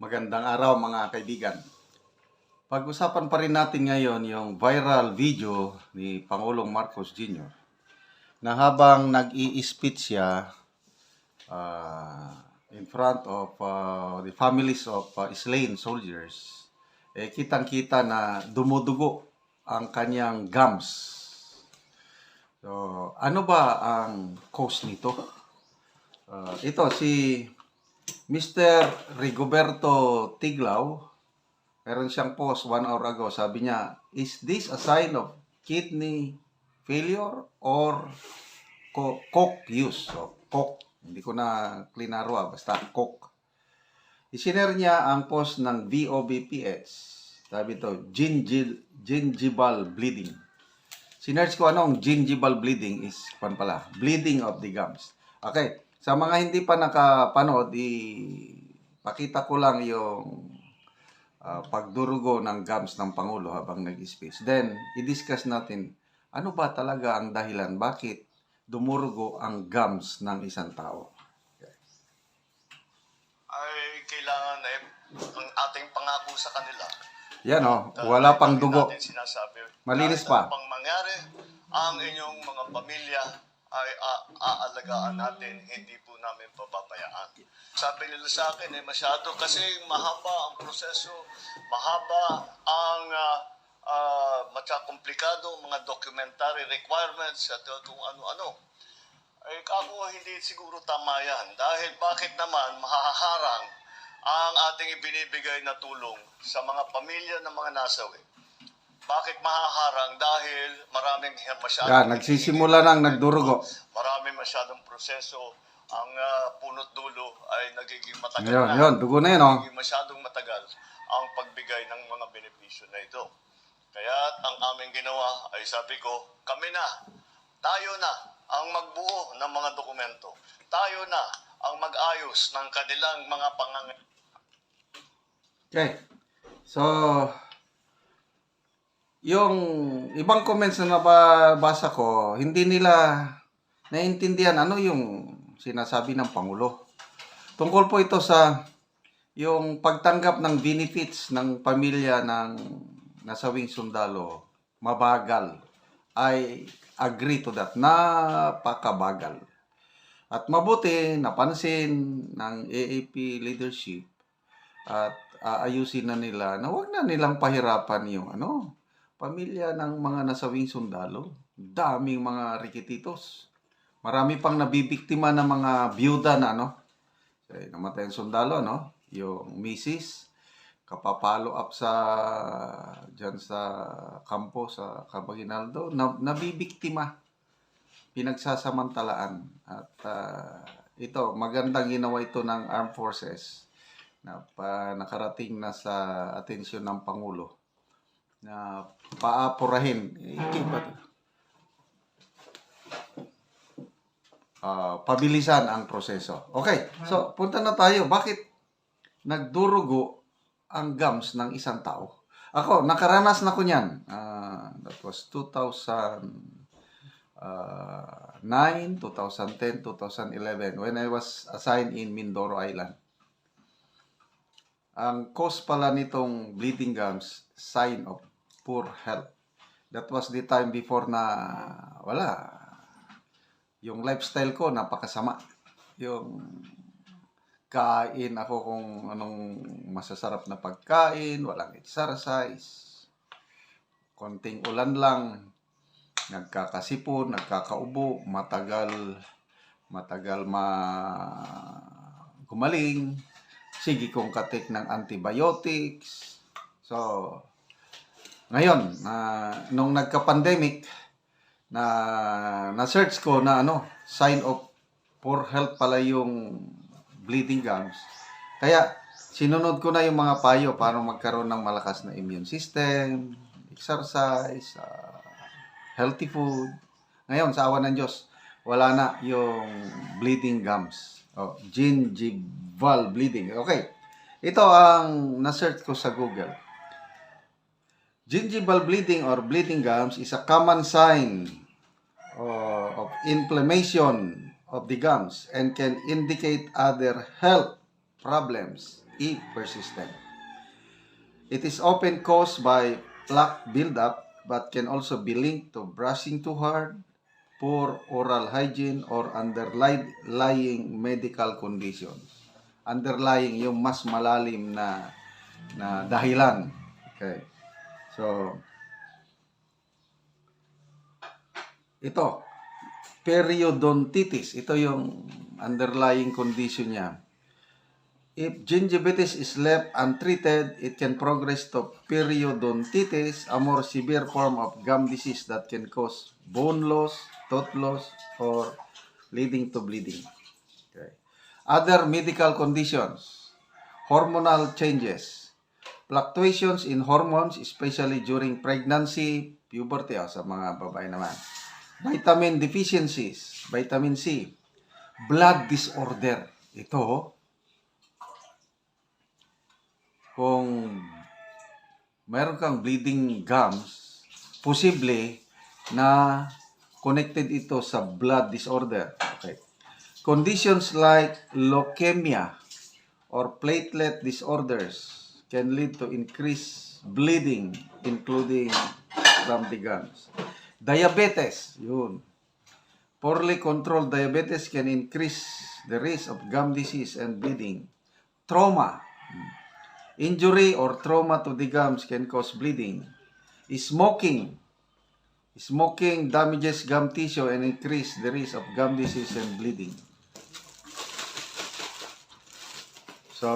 Magandang araw mga kaibigan. Pag-usapan pa rin natin ngayon yung viral video ni Pangulong Marcos Jr. na habang nag-i-speech siya in front of the families of slain soldiers, kitang-kita na dumudugo ang kanyang gums. So, ano ba ang cause nito? Ito si Mr. Rigoberto Tiglao, meron siyang post 1 hour ago. Sabi niya, is this a sign of kidney failure or coke use? So, coke. Hindi ko na klinaro basta coke. Isinare niya ang post ng VOBPH. Sabi ito, gingival bleeding. Sinerge ko anong gingival bleeding is, bleeding of the gums. Okay. Sa mga hindi pa nakapanood, pakita ko lang yung pagdurugo ng gums ng Pangulo habang nag-speech. Then, i-discuss natin, ano ba talaga ang dahilan? Bakit dumurugo ang gums ng isang tao? Okay. Ay kailangan ang ating pangako sa kanila. Yan wala pang dugo. Sinasabi, malinis pa. Pang mangyari, ang inyong mga pamilya ay aalagaan natin, hindi po namin pababayaan. Sabi nila sa akin, masyado kasi mahaba ang proseso, mahaba ang komplikado mga documentary requirements at kung ano-ano. Ay ako hindi siguro tama yan. Dahil bakit naman mahaharang ang ating ibinibigay na tulong sa mga pamilya ng mga nasawi? Bakit mahaharang? Dahil maraming masyadong... nagsisimula nang nagdurugo. Maraming masyadong proseso. Ang punot dulo ay nagiging matagal Yun, dugo na yun, Nagiging masyadong matagal ang pagbigay ng mga benepisyo na ito. Kaya ang aming ginawa ay sabi ko, kami na, tayo na ang magbuo ng mga dokumento. Tayo na ang mag-ayos ng kanilang mga pangangailangan. Okay. So, yung ibang comments na nababasa ko, hindi nila naiintindihan ano yung sinasabi ng Pangulo. Tungkol po ito sa yung pagtanggap ng benefits ng pamilya ng nasawing sundalo, mabagal. I agree to that. Napakabagal. At mabuti, napansin ng AAP leadership at aayusin na nila na huwag na nilang pahirapan yung pamilya ng mga nasawing sundalo. Daming mga rikititos. Marami pang nabibiktima ng mga byuda na namatay ang sundalo, yung misis, kapapalo up dyan sa kampo, sa Cabaginaldo, nabibiktima, pinagsasamantalaan. At ito, magandang ginawa ito ng Armed Forces na nakarating na sa atensyon ng Pangulo na paapurahin. Pabilisan ang proseso. Okay, so punta na tayo. Bakit nagdurugo ang gums ng isang tao? Ako, nakaranas na ko niyan. That was 2009, 2010, 2011 when I was assigned in Mindoro Island. Ang cause pala nitong bleeding gums, sign of poor health. That was the time before na yung lifestyle ko napakasama. Yung kain ako kung anong masasarap na pagkain, walang exercise, konting ulan lang, nagkakasipon, nagkakaubo, matagal gumaling, sige kong katik ng antibiotics. So, ngayon, nung nagka-pandemic, na-search ko na sign of poor health pala yung bleeding gums. Kaya, sinunod ko na yung mga payo para magkaroon ng malakas na immune system, exercise, healthy food. Ngayon, sa awa ng Diyos, wala na yung bleeding gums. Gingival bleeding. Okay. Ito ang na-search ko sa Google. Gingival bleeding or bleeding gums is a common sign of inflammation of the gums and can indicate other health problems if persistent. It is often caused by plaque buildup but can also be linked to brushing too hard, poor oral hygiene, or underlying medical conditions. Underlying yung mas malalim na dahilan. Okay. So, ito, periodontitis. Ito yung underlying condition niya. If gingivitis is left untreated, it can progress to periodontitis, a more severe form of gum disease that can cause bone loss, tooth loss, or leading to bleeding. Okay. Other medical conditions, hormonal changes, fluctuations in hormones, especially during pregnancy, puberty, sa mga babae naman. Vitamin deficiencies, vitamin C, blood disorder. Ito, kung mayroon kang bleeding gums, posible na connected ito sa blood disorder. Okay. Conditions like leukemia or platelet disorders can lead to increased bleeding, including from the gums. Diabetes, yun. Poorly controlled diabetes can increase the risk of gum disease and bleeding. Trauma, injury or trauma to the gums can cause bleeding. Smoking damages gum tissue and increase the risk of gum disease and bleeding. So,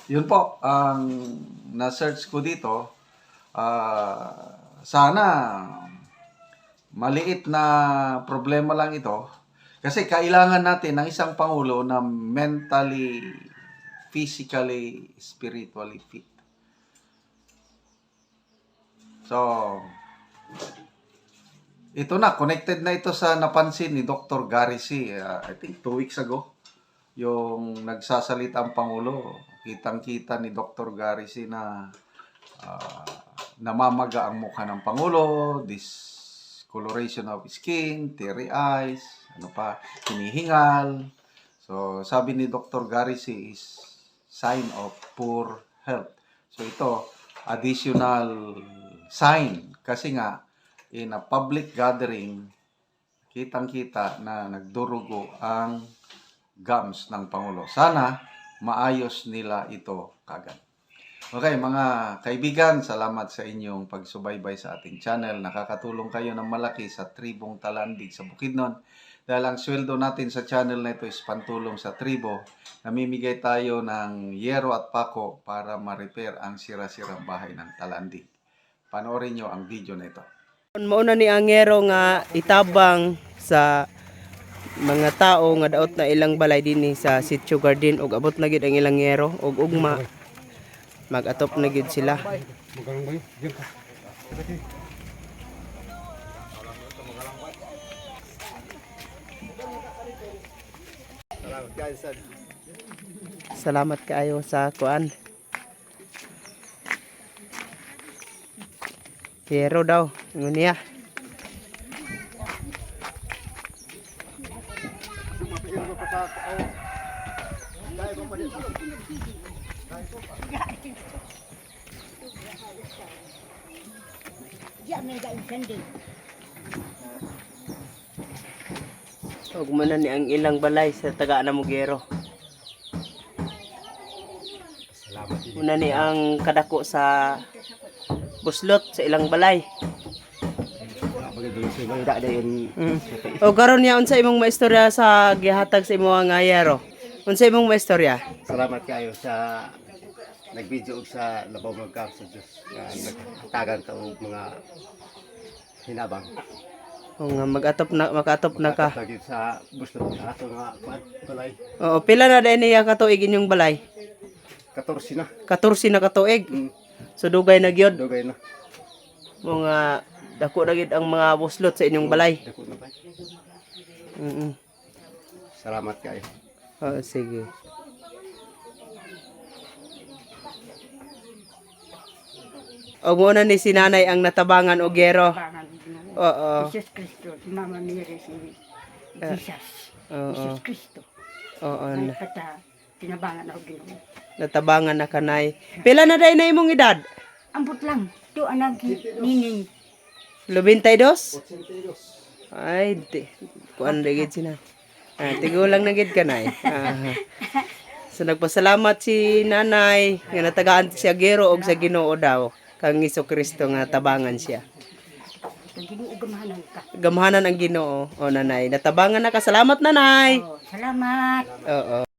yun po ang na-search ko dito. Sana maliit na problema lang ito. Kasi kailangan natin ng isang pangulo na mentally, physically, spiritually fit. So, ito na, connected na ito sa napansin ni Dr. Gary C. I think 2 weeks ago, yung nagsasalita ang Pangulo, kitang-kita ni Dr. Gary C. na namamaga ang mukha ng Pangulo, discoloration of skin, teary eyes, hinihingal. So, sabi ni Dr. Gary C. is sign of poor health. So, ito, additional sign. Kasi nga, in a public gathering, kitang-kita na nagdurugo ang gums ng Pangulo. Sana maayos nila ito kagad. Okay, mga kaibigan, salamat sa inyong pagsubaybay sa ating channel. Nakakatulong kayo ng malaki sa tribong Talandig sa Bukidnon. Dahil ang sweldo natin sa channel na ito is pantulong sa tribo. Namimigay tayo ng yero at pako para ma-repair ang sira-sirang bahay ng Talandig. Panoorin nyo ang video na ito. Mauna ni ang yero nga itabang sa mga tao nga daot na ilang balay dinhi sa Sitio Garden ug abot na gid ang ilang yero ug ugma mag-atop na gid sila. Salamat kaayo sa kuan. Yero daw, ngunya. Ug man ni ang ilang balay sa taga na Mugero. Una ni ang kadako sa buslot sa ilang balay. O karon niya unsa imong maistorya sa gihatag sa imong nga yero? Unsa imong maistorya? Salamat kayo sa nag-video og sa labaw magkam sa Dios nga nagtagan ka og mga hinabang. O nga makatop na ka. Tagid sa gusto sa ato nga balay. Oo, pila na dai niya katuig inyong balay? 14 na. 14 na katuig. So dugay na gyud. Dugay na. Mga dako na gyud ang mga buslot sa inyong balay. Dako na ba? Salamat kayo. Oh, sige. O muna ni sinanay ang natabangan og yero. Oo. Jesus Cristo, si Mama Mary, si Jesus. Oo. Jesus Cristo. Oo. May kata, tinabangan ako Ginoo. Natabangan na kanay. Pila na day na imong edad? Ambot lang. To anak nining. 92? Ay, kuan na gid sina. Tigulang na gid kanay. So nagpasalamat si nanay nga natagaan siya Gero og sa Ginoo daw kang Kristo nga tabangan siya. Kang Ginoo gamahanan ka. Gamhanan ang Ginoo. O nanay, natabangan na ka. Salamat nanay. Oh, salamat. Oo.